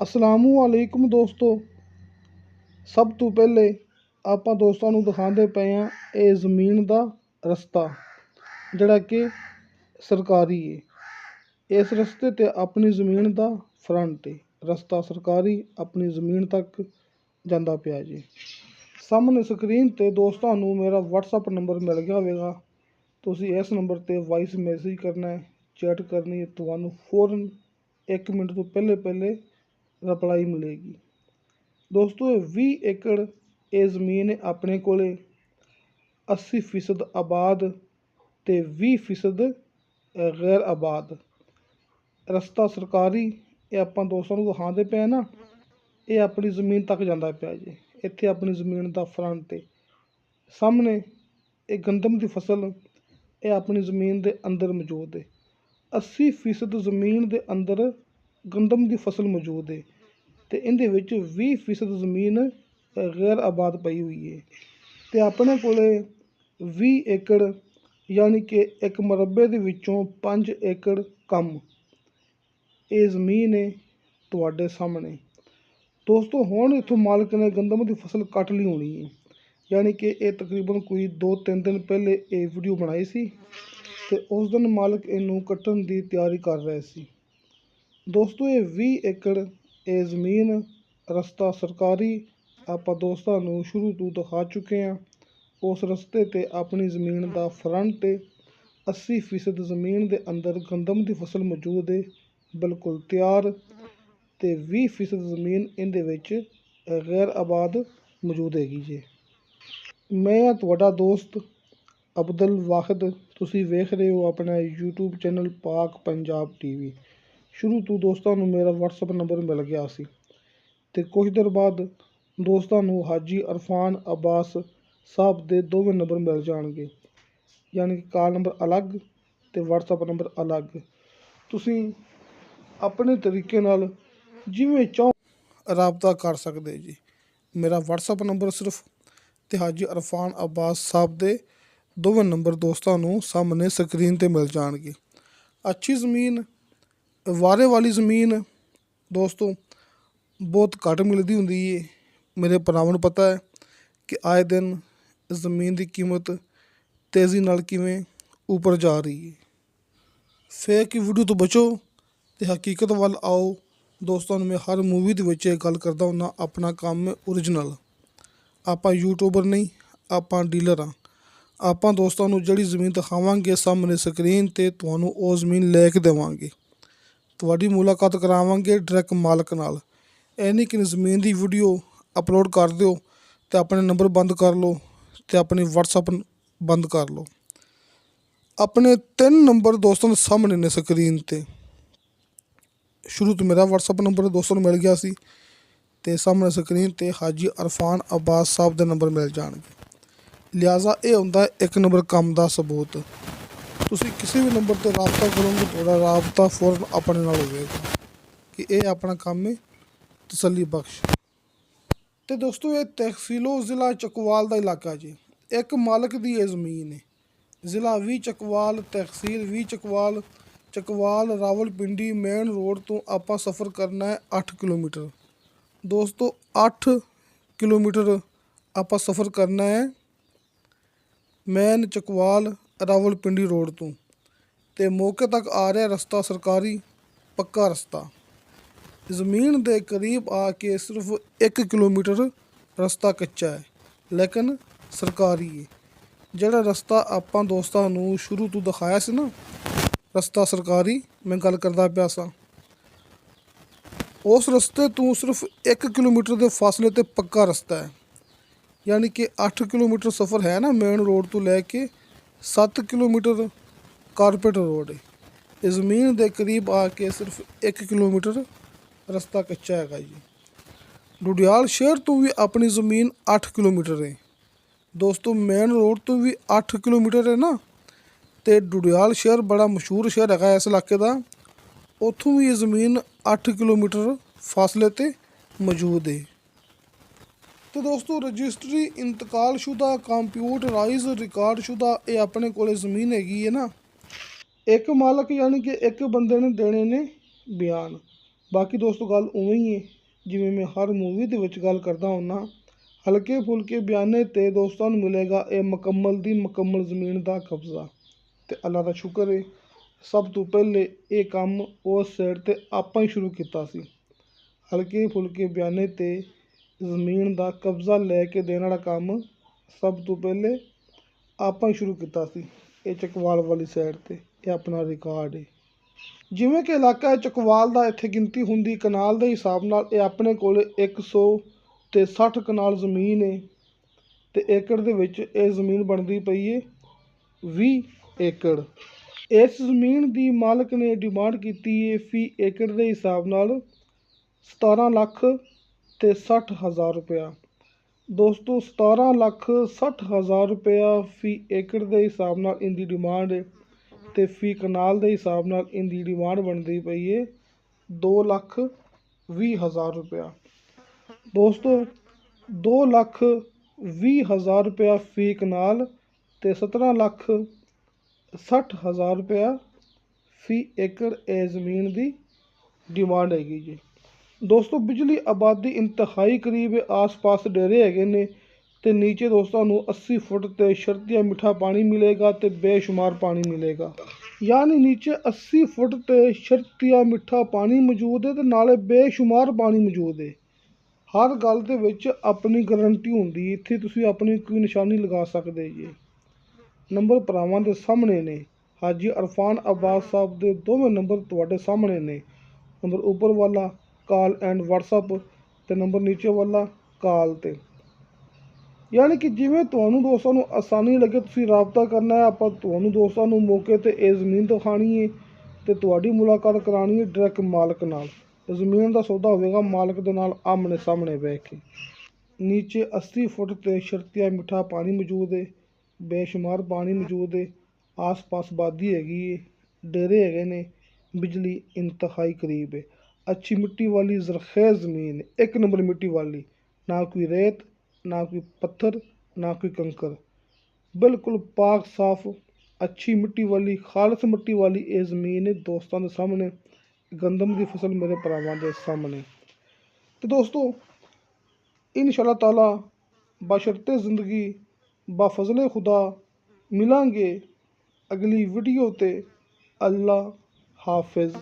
ਅਸਲਾਮੁਅਲੈਕੁਮ ਦੋਸਤੋ, ਸਭ ਤੋਂ ਪਹਿਲੇ ਆਪਾਂ ਦੋਸਤਾਂ ਨੂੰ ਦਿਖਾਉਂਦੇ ਪਏ ਹਾਂ ਇਹ ਜ਼ਮੀਨ ਦਾ ਰਸਤਾ ਜਿਹੜਾ ਕਿ ਸਰਕਾਰੀ ਹੈ। ਇਸ ਰਸਤੇ 'ਤੇ ਆਪਣੀ ਜ਼ਮੀਨ ਦਾ ਫਰੰਟ ਹੈ। ਰਸਤਾ ਸਰਕਾਰੀ ਆਪਣੀ ਜ਼ਮੀਨ ਤੱਕ ਜਾਂਦਾ ਪਿਆ ਜੀ। ਸਾਹਮਣੇ ਸਕਰੀਨ 'ਤੇ ਦੋਸਤਾਂ ਨੂੰ ਮੇਰਾ WhatsApp ਨੰਬਰ ਮਿਲ ਗਿਆ ਹੋਵੇਗਾ। ਤੁਸੀਂ ਇਸ ਨੰਬਰ 'ਤੇ ਵਾਇਸ ਮੈਸੇਜ ਕਰਨਾ ਹੈ, ਚੈਟ ਕਰਨੀ ਹੈ, ਤੁਹਾਨੂੰ ਫੌਰਨ 1 ਮਿੰਟ ਤੋਂ ਪਹਿਲੇ ਰਿਪਲਾਈ ਮਿਲੇਗੀ। ਦੋਸਤੋ ਇਹ 20 ਏਕੜ ਇਹ ਜ਼ਮੀਨ ਹੈ ਆਪਣੇ ਕੋਲ 80% ਆਬਾਦ ਅਤੇ 20% ਗੈਰ ਆਬਾਦ। ਰਸਤਾ ਸਰਕਾਰੀ ਇਹ ਆਪਾਂ ਦੋਸਤਾਂ ਨੂੰ ਦਿਖਾਉਂਦੇ ਪਏ ਨਾ, ਇਹ ਆਪਣੀ ਜ਼ਮੀਨ ਤੱਕ ਜਾਂਦਾ ਪਿਆ ਜੀ। ਇੱਥੇ ਆਪਣੀ ਜ਼ਮੀਨ ਦਾ ਫਰੰਟ ਹੈ। ਸਾਹਮਣੇ ਇਹ ਗੰਦਮ ਦੀ ਫਸਲ ਇਹ ਆਪਣੀ ਜ਼ਮੀਨ ਦੇ ਅੰਦਰ ਮੌਜੂਦ ਹੈ। 80% ਜ਼ਮੀਨ ਦੇ ਅੰਦਰ ਗੰਦਮ ਦੀ ਫਸਲ ਮੌਜੂਦ ਹੈ ਅਤੇ ਇਹਦੇ ਵਿੱਚ 20% ਜ਼ਮੀਨ ਗੈਰ ਆਬਾਦ ਪਈ ਹੋਈ ਹੈ। ਅਤੇ ਆਪਣੇ ਕੋਲ 20 ਏਕੜ ਯਾਨੀ ਕਿ ਇੱਕ ਮੁਰੱਬੇ ਦੇ ਵਿੱਚੋਂ 5 ਏਕੜ ਕੰਮ ਇਹ ਜ਼ਮੀਨ ਹੈ ਤੁਹਾਡੇ ਸਾਹਮਣੇ। ਦੋਸਤੋ ਹੁਣ ਇੱਥੋਂ ਮਾਲਕ ਨੇ ਗੰਦਮ ਦੀ ਫਸਲ ਕੱਟ ਲਈ ਹੋਣੀ ਹੈ, ਯਾਨੀ ਕਿ ਇਹ ਤਕਰੀਬਨ ਕੋਈ 2-3 ਦਿਨ ਪਹਿਲੇ ਇਹ ਵੀਡੀਓ ਬਣਾਈ ਸੀ ਅਤੇ ਉਸ ਦਿਨ ਮਾਲਕ ਇਹਨੂੰ ਕੱਟਣ ਦੀ ਤਿਆਰੀ ਕਰ ਰਹੇ ਸੀ। ਦੋਸਤੋ ਇਹ 20 ਏਕੜ ਇਹ ਜ਼ਮੀਨ ਰਸਤਾ ਸਰਕਾਰੀ ਆਪਾਂ ਦੋਸਤਾਂ ਨੂੰ ਸ਼ੁਰੂ ਤੋਂ ਦਿਖਾ ਚੁੱਕੇ ਹਾਂ। ਉਸ ਰਸਤੇ 'ਤੇ ਆਪਣੀ ਜ਼ਮੀਨ ਦਾ ਫਰੰਟ 80% ਜ਼ਮੀਨ ਦੇ ਅੰਦਰ ਗੰਦਮ ਦੀ ਫਸਲ ਮੌਜੂਦ ਹੈ, ਬਿਲਕੁਲ ਤਿਆਰ, ਅਤੇ 20% ਜ਼ਮੀਨ ਇਹਦੇ ਵਿੱਚ ਗੈਰ ਆਬਾਦ ਮੌਜੂਦ ਹੈਗੀ ਜੀ। ਮੈਂ ਹਾਂ ਤੁਹਾਡਾ ਦੋਸਤ ਅਬਦੁਲ ਵਾਹਿਦ। ਤੁਸੀਂ ਵੇਖ ਰਹੇ ਹੋ ਆਪਣਾ YouTube ਚੈਨਲ ਪਾਕ ਪੰਜਾਬ TV। ਸ਼ੁਰੂ ਤੋਂ ਦੋਸਤਾਂ ਨੂੰ ਮੇਰਾ WhatsApp ਨੰਬਰ ਮਿਲ ਗਿਆ ਸੀ ਅਤੇ ਕੁਝ ਦੇਰ ਬਾਅਦ ਦੋਸਤਾਂ ਨੂੰ ਹਾਜੀ ਅਰਫਾਨ ਅਬਾਸ ਸਾਹਿਬ ਦੇ ਦੋਵੇਂ ਨੰਬਰ ਮਿਲ ਜਾਣਗੇ, ਯਾਨੀ ਕਿ ਕਾਲ ਨੰਬਰ ਅਲੱਗ ਅਤੇ WhatsApp ਨੰਬਰ ਅਲੱਗ। ਤੁਸੀਂ ਆਪਣੇ ਤਰੀਕੇ ਨਾਲ ਜਿਵੇਂ ਚਾਹੋ ਰਾਬਤਾ ਕਰ ਸਕਦੇ ਜੀ। ਮੇਰਾ WhatsApp ਨੰਬਰ ਸਿਰਫ ਅਤੇ ਹਾਜੀ ਅਰਫਾਨ ਅਬਾਸ ਸਾਹਿਬ ਦੇ ਦੋਵੇਂ ਨੰਬਰ ਦੋਸਤਾਂ ਨੂੰ ਸਾਹਮਣੇ ਸਕਰੀਨ 'ਤੇ ਮਿਲ ਜਾਣਗੇ। ਅੱਛੀ ਜ਼ਮੀਨ, ਵਾਰੇ ਵਾਲੀ ਜ਼ਮੀਨ ਦੋਸਤੋ ਬਹੁਤ ਘੱਟ ਮਿਲਦੀ ਹੁੰਦੀ ਹੈ। ਮੇਰੇ ਭਰਾਵਾਂ ਨੂੰ ਪਤਾ ਹੈ ਕਿ ਆਏ ਦਿਨ ਜ਼ਮੀਨ ਦੀ ਕੀਮਤ ਤੇਜ਼ੀ ਨਾਲ ਕਿਵੇਂ ਉੱਪਰ ਜਾ ਰਹੀ ਹੈ। ਫੇਕ ਵੀਡੀਓ ਤੋਂ ਬਚੋ ਅਤੇ ਹਕੀਕਤ ਵੱਲ ਆਓ। ਦੋਸਤਾਂ ਨੂੰ ਮੈਂ ਹਰ ਮੂਵੀ ਦੇ ਵਿੱਚ ਇਹ ਗੱਲ ਕਰਦਾ ਹੁੰਦਾ, ਆਪਣਾ ਕੰਮ ਹੈ ਓਰੀਜਨਲ। ਆਪਾਂ ਯੂਟਿਊਬਰ ਨਹੀਂ, ਆਪਾਂ ਡੀਲਰ ਹਾਂ। ਆਪਾਂ ਦੋਸਤਾਂ ਨੂੰ ਜਿਹੜੀ ਜ਼ਮੀਨ ਦਿਖਾਵਾਂਗੇ ਸਾਹਮਣੇ ਸਕਰੀਨ 'ਤੇ ਤੁਹਾਨੂੰ ਉਹ ਜ਼ਮੀਨ ਲੈ ਕੇ ਦੇਵਾਂਗੇ। ਤੁਹਾਡੀ ਮੁਲਾਕਾਤ ਕਰਾਵਾਂਗੇ ਡਾਇਰੈਕਟ ਮਾਲਕ ਨਾਲ। ਇਹ ਨਹੀਂ ਕਿ ਜ਼ਮੀਨ ਦੀ ਵੀਡੀਓ ਅਪਲੋਡ ਕਰ ਦਿਓ ਅਤੇ ਆਪਣੇ ਨੰਬਰ ਬੰਦ ਕਰ ਲਓ ਅਤੇ ਆਪਣੀ WhatsApp ਬੰਦ ਕਰ ਲਓ। ਆਪਣੇ 3 ਨੰਬਰ ਦੋਸਤਾਂ ਦੇ ਸਾਹਮਣੇ ਨੇ ਸਕਰੀਨ 'ਤੇ। ਸ਼ੁਰੂ ਤੋਂ ਮੇਰਾ WhatsApp ਨੰਬਰ ਦੋਸਤਾਂ ਨੂੰ ਮਿਲ ਗਿਆ ਸੀ ਅਤੇ ਸਾਹਮਣੇ ਸਕਰੀਨ 'ਤੇ ਹਾਜੀ ਅਰਫਾਨ ਅਬਾਸ ਸਾਹਿਬ ਦੇ ਨੰਬਰ ਮਿਲ ਜਾਣਗੇ। ਲਿਹਾਜ਼ਾ ਇਹ ਹੁੰਦਾ 1 ਨੰਬਰ ਕੰਮ ਦਾ ਸਬੂਤ। ਤੁਸੀਂ ਕਿਸੇ ਵੀ ਨੰਬਰ 'ਤੇ ਰਾਬਤਾ ਕਰੋਗੇ, ਤੁਹਾਡਾ ਰਾਬਤਾ ਫੌਰਨ ਆਪਣੇ ਨਾਲ ਹੋਵੇਗਾ ਕਿ ਇਹ ਆਪਣਾ ਕੰਮ ਹੈ ਤਸੱਲੀ ਬਖਸ਼। ਅਤੇ ਦੋਸਤੋ ਇਹ ਤਹਿਸੀਲੋ ਜ਼ਿਲ੍ਹਾ ਚੱਕਵਾਲ ਦਾ ਇਲਾਕਾ ਜੀ। ਇੱਕ ਮਾਲਕ ਦੀ ਇਹ ਜ਼ਮੀਨ ਹੈ। ਜ਼ਿਲ੍ਹਾ ਵੀ ਚੱਕਵਾਲ, ਤਹਿਸੀਲ ਵੀ ਚੱਕਵਾਲ, ਚੱਕਵਾਲ ਰਾਵਲਪਿੰਡੀ ਮੇਨ ਰੋਡ ਤੋਂ ਆਪਾਂ ਸਫ਼ਰ ਕਰਨਾ ਹੈ 8 ਕਿਲੋਮੀਟਰ। ਦੋਸਤੋ 8 ਕਿਲੋਮੀਟਰ ਆਪਾਂ ਸਫ਼ਰ ਕਰਨਾ ਹੈ ਮੇਨ ਚੱਕਵਾਲ ਰਾਵਲਪਿੰਡੀ ਰੋਡ ਤੋਂ, ਅਤੇ ਮੌਕੇ ਤੱਕ ਆ ਰਿਹਾ ਰਸਤਾ ਸਰਕਾਰੀ ਪੱਕਾ ਰਸਤਾ। ਜ਼ਮੀਨ ਦੇ ਕਰੀਬ ਆ ਕੇ ਸਿਰਫ 1 ਕਿਲੋਮੀਟਰ ਰਸਤਾ ਕੱਚਾ ਹੈ ਲੇਕਿਨ ਸਰਕਾਰੀ ਹੈ। ਜਿਹੜਾ ਰਸਤਾ ਆਪਾਂ ਦੋਸਤਾਂ ਨੂੰ ਸ਼ੁਰੂ ਤੋਂ ਦਿਖਾਇਆ ਸੀ ਨਾ, ਰਸਤਾ ਸਰਕਾਰੀ ਮੈਂ ਗੱਲ ਕਰਦਾ ਪਿਆ ਸਾਂ, ਉਸ ਰਸਤੇ ਤੋਂ ਸਿਰਫ 1 ਕਿਲੋਮੀਟਰ ਦੇ ਫਾਸਲੇ 'ਤੇ ਪੱਕਾ ਰਸਤਾ ਹੈ। ਯਾਨੀ ਕਿ 8 ਕਿਲੋਮੀਟਰ ਸਫ਼ਰ ਹੈ ਨਾ ਮੇਨ ਰੋਡ ਤੋਂ ਲੈ ਕੇ 7 ਕਿਲੋਮੀਟਰ ਕਾਰਪੇਟ ਰੋਡ ਹੈ। ਇਹ ਜ਼ਮੀਨ ਦੇ ਕਰੀਬ ਆ ਕੇ ਸਿਰਫ 1 ਕਿਲੋਮੀਟਰ ਰਸਤਾ ਕੱਚਾ ਹੈਗਾ ਜੀ। ਡੁਡਿਆਲ ਸ਼ਹਿਰ ਤੋਂ ਵੀ ਆਪਣੀ ਜ਼ਮੀਨ 8 ਕਿਲੋਮੀਟਰ ਹੈ ਦੋਸਤੋ। ਮੇਨ ਰੋਡ ਤੋਂ ਵੀ 8 ਕਿਲੋਮੀਟਰ ਹੈ ਨਾ, ਅਤੇ ਡੁਡਿਆਲ ਸ਼ਹਿਰ ਬੜਾ ਮਸ਼ਹੂਰ ਸ਼ਹਿਰ ਹੈਗਾ ਇਸ ਇਲਾਕੇ ਦਾ। ਉੱਥੋਂ ਵੀ ਇਹ ਜ਼ਮੀਨ 8 ਕਿਲੋਮੀਟਰ ਫਾਸਲੇ 'ਤੇ ਮੌਜੂਦ ਹੈ। ਅਤੇ ਦੋਸਤੋ ਰਜਿਸਟਰੀ ਇੰਤਕਾਲਸ਼ੁਦਾ ਕੰਪਿਊਟਰਾਈਜ਼ ਰਿਕਾਰਡਸ਼ੁਦਾ ਇਹ ਆਪਣੇ ਕੋਲ ਜ਼ਮੀਨ ਹੈਗੀ ਹੈ ਨਾ। ਇੱਕ ਮਾਲਕ ਯਾਨੀ ਕਿ ਇੱਕ ਬੰਦੇ ਨੇ ਦੇਣੇ ਨੇ ਬਿਆਨ। ਬਾਕੀ ਦੋਸਤੋ ਗੱਲ ਉਵੇਂ ਹੀ ਹੈ ਜਿਵੇਂ ਮੈਂ ਹਰ ਮੂਵੀ ਦੇ ਵਿੱਚ ਗੱਲ ਕਰਦਾ ਹੁੰਦਾ। ਹਲਕੇ ਫੁਲਕੇ ਬਿਆਨੇ ਤੇ ਦੋਸਤਾਂ ਨੂੰ ਮਿਲੇਗਾ ਇਹ ਮੁਕੰਮਲ ਦੀ ਮੁਕੰਮਲ ਜ਼ਮੀਨ ਦਾ ਕਬਜ਼ਾ। ਤੇ ਅੱਲਾ ਦਾ ਸ਼ੁਕਰ ਹੈ, ਸਭ ਤੋਂ ਪਹਿਲੇ ਇਹ ਕੰਮ ਉਸ ਸਾਈਡ ਤੇ ਆਪਾਂ ਹੀ ਸ਼ੁਰੂ ਕੀਤਾ ਸੀ। ਹਲਕੇ ਫੁਲਕੇ ਬਿਆਨੇ ਤੇ ਜ਼ਮੀਨ ਦਾ ਕਬਜ਼ਾ ਲੈ ਕੇ ਦੇਣ ਵਾਲਾ ਕੰਮ ਸਭ ਤੋਂ ਪਹਿਲੇ ਆਪਾਂ ਹੀ ਸ਼ੁਰੂ ਕੀਤਾ ਸੀ। ਇਹ ਚਕਵਾਲ ਵਾਲੀ ਸਾਈਡ ਤੇ ਇਹ ਆਪਣਾ ਰਿਕਾਰਡ ਹੈ। ਜਿਵੇਂ ਕਿ ਇਲਾਕਾ ਹੈ ਚਕਵਾਲ ਦਾ, ਇੱਥੇ ਗਿਣਤੀ ਹੁੰਦੀ ਕਨਾਲ ਦੇ ਹਿਸਾਬ ਨਾਲ। ਇਹ ਆਪਣੇ ਕੋਲ 160 ਕਨਾਲ ਜ਼ਮੀਨ ਹੈ ਤੇ ਏਕੜ ਦੇ ਵਿੱਚ ਇਹ ਜ਼ਮੀਨ ਬਣਦੀ ਪਈ ਹੈ 20 ਏਕੜ। ਇਸ ਜ਼ਮੀਨ ਦੀ ਮਾਲਕ ਨੇ ਡਿਮਾਂਡ ਕੀਤੀ ਹੈ ਫੀ ਏਕੜ ਦੇ ਹਿਸਾਬ ਨਾਲ 17,60,000 ਰੁਪਇਆ। ਦੋਸਤੋ 17,60,000 ਰੁਪਇਆ ਫੀ ਏਕੜ ਦੇ ਹਿਸਾਬ ਨਾਲ ਇਹਦੀ ਡਿਮਾਂਡ ਹੈ ਤੇ ਫੀ ਕਨਾਲ ਦੇ ਹਿਸਾਬ ਨਾਲ ਇਹਦੀ ਡਿਮਾਂਡ ਬਣਦੀ ਪਈ ਹੈ 2,20,000 ਰੁਪਇਆ। ਦੋਸਤੋ 2,20,000 ਰੁਪਇਆ ਫੀ ਕਨਾਲ ਤੇ 17,60,000 ਰੁਪਇਆ ਫੀ ਏਕੜ ਇਹ ਜ਼ਮੀਨ ਦੀ ਡਿਮਾਂਡ ਹੈਗੀ ਜੀ। ਦੋਸਤੋ ਬਿਜਲੀ ਆਬਾਦੀ ਇੰਤਹਾਈ ਕਰੀਬ ਹੈ, ਆਸ-ਪਾਸ ਡੇਰੇ ਹੈਗੇ ਨੇ ਤੇ ਨੀਚੇ ਦੋਸਤਾਂ ਨੂੰ 80 ਫੁੱਟ ਤੇ ਸ਼ਰਤੀਆ ਮਿੱਠਾ ਪਾਣੀ ਮਿਲੇਗਾ ਤੇ ਬੇਸ਼ੁਮਾਰ ਪਾਣੀ ਮਿਲੇਗਾ। ਯਾਨੀ ਨੀਚੇ 80 ਫੁੱਟ ਤੇ ਸ਼ਰਤੀਆ ਮਿੱਠਾ ਪਾਣੀ ਮੌਜੂਦ ਹੈ ਤੇ ਨਾਲੇ ਬੇਸ਼ੁਮਾਰ ਪਾਣੀ ਮੌਜੂਦ ਹੈ। ਹਰ ਗੱਲ ਦੇ ਵਿੱਚ ਆਪਣੀ ਗਰੰਟੀ ਹੁੰਦੀ, ਇੱਥੇ ਤੁਸੀਂ ਆਪਣੀ ਕੋਈ ਨਿਸ਼ਾਨੀ ਲਗਾ ਸਕਦੇ ਜੀ। ਨੰਬਰ ਭਰਾਵਾਂ ਦੇ ਸਾਹਮਣੇ ਨੇ, ਹਾਜੀ ਅਰਫਾਨ ਅਬਾਸ ਸਾਹਿਬ ਦੇ ਦੋਵੇਂ ਨੰਬਰ ਤੁਹਾਡੇ ਸਾਹਮਣੇ ਨੇ। ਨੰਬਰ ਉੱਪਰ ਵਾਲਾ ਕਾਲ ਐਂਡ WhatsApp ਤੇ ਨੰਬਰ ਨੀਚੇ ਵਾਲਾ ਕਾਲ ਤੇ। ਯਾਨੀ ਕਿ ਜਿਵੇਂ ਤੁਹਾਨੂੰ ਦੋਸਤਾਂ ਨੂੰ ਆਸਾਨੀ ਲੱਗੇ ਤੁਸੀਂ ਰਾਬਤਾ ਕਰਨਾ ਹੈ। ਆਪਾਂ ਤੁਹਾਨੂੰ ਦੋਸਤਾਂ ਨੂੰ ਮੌਕੇ ਤੇ ਇਹ ਜ਼ਮੀਨ ਦਿਖਾਣੀ ਹੈ ਤੇ ਤੁਹਾਡੀ ਮੁਲਾਕਾਤ ਕਰਾਉਣੀ ਹੈ ਡਾਇਰੈਕਟ ਮਾਲਕ ਨਾਲ। ਜ਼ਮੀਨ ਦਾ ਸੌਦਾ ਹੋਵੇਗਾ ਮਾਲਕ ਦੇ ਨਾਲ ਆਮਣੇ ਸਾਹਮਣੇ ਬਹਿ ਕੇ। ਨੀਚੇ 80 ਫੁੱਟ ਤੇ ਸ਼ਰਤੀਆ ਮਿੱਠਾ ਪਾਣੀ ਮੌਜੂਦ ਹੈ, ਬੇਸ਼ੁਮਾਰ ਪਾਣੀ ਮੌਜੂਦ ਹੈ, ਆਸ-ਪਾਸ ਵਾਦੀ ਹੈਗੀ ਹੈ, ਡੇਰੇ ਹੈਗੇ ਨੇ, ਬਿਜਲੀ ਇੰਤਹਾਈ ਕਰੀਬ ਹੈ। अच्छी मिट्टी वाली ज़रख़ेज़ ज़मीन, एक नंबर मिट्टी वाली, ना कोई रेत ना कोई पत्थर ना कोई कंकर, बिल्कुल पाक साफ अच्छी मिट्टी वाली खालस मिट्टी वाली ये ज़मीन है दोस्तों के सामने। गंदम की फसल मेरे भरावां के सामने। तो दोस्तों इंशाअल्लाह ताला बशर्ते ज़िंदगी बाफज़ले खुदा मिलांगे अगली वीडियो ते। अल्लाह हाफिज़।